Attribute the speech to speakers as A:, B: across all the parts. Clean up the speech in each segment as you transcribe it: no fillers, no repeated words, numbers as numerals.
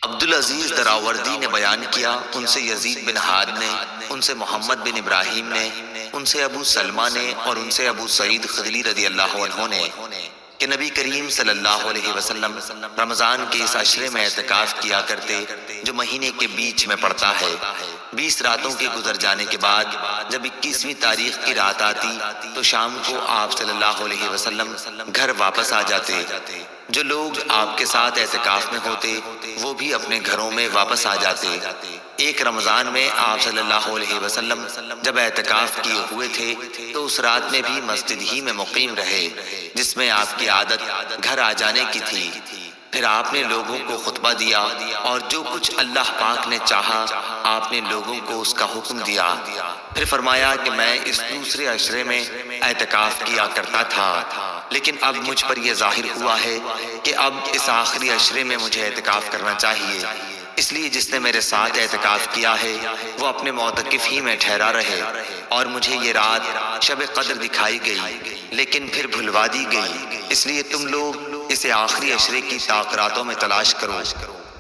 A: عبدالعزیز دراوردی نے بیان کیا، ان سے یزید بن ہاد نے، ان سے محمد بن ابراہیم نے، ان سے ابو سلمہ نے، اور ان سے ابو سعید خدری رضی اللہ عنہ نے کہ نبی کریم صلی اللہ علیہ وسلم رمضان کے اس عشرے میں اعتکاف کیا کرتے جو مہینے کے بیچ میں پڑتا ہے۔ 20 راتوں کے گزر جانے کے بعد جب 21ویں تاریخ کی رات آتی تو شام کو آپ صلی اللہ علیہ وسلم گھر واپس آ جاتے۔ جو لوگ آپ کے ساتھ اعتکاف میں ہوتے وہ بھی اپنے گھروں میں واپس آ جاتے۔ ایک رمضان میں آپ صلی اللہ علیہ وسلم جب اعتکاف کیے ہوئے تھے تو اس رات میں بھی مسجد ہی میں مقیم رہے، جس میں آپ کی عادت گھر آ جانے کی تھی۔ پھر آپ نے لوگوں کو خطبہ دیا اور جو کچھ اللہ پاک نے چاہا آپ نے لوگوں کو اس کا حکم دیا۔ پھر فرمایا کہ میں اس دوسرے عشرے میں اعتکاف کیا کرتا تھا، لیکن اب مجھ پر یہ ظاہر ہوا ہے کہ اب اس آخری عشرے میں مجھے اعتکاف کرنا چاہیے، اس لیے جس نے میرے ساتھ اعتکاف کیا ہے وہ اپنے معتکف ہی میں ٹھہرا رہے۔ اور مجھے یہ رات شب قدر دکھائی گئی لیکن پھر بھلوا دی گئی، اس لیے تم لوگ اسے آخری عشرے کی راتوں میں تلاش کرو۔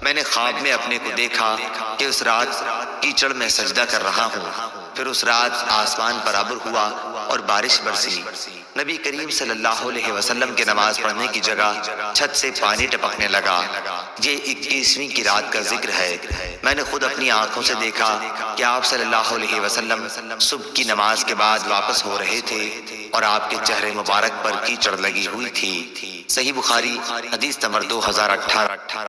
A: میں نے خواب میں اپنے کو دیکھا کہ اس رات کیچڑ میں سجدہ کر رہا ہوں، پھر اس رات آسمان برابر ہوا اور بارش برسی۔ نبی کریم صلی اللہ علیہ وسلم کے نماز پڑھنے کی جگہ چھت سے پانی ٹپکنے لگا۔ یہ 21ویں کی رات کا ذکر ہے۔ میں نے خود اپنی آنکھوں سے دیکھا کہ آپ صلی اللہ علیہ وسلم صبح کی نماز کے بعد واپس ہو رہے تھے اور آپ کے چہرے مبارک پر کیچڑ لگی ہوئی تھی۔ صحیح بخاری حدیث نمبر 2018۔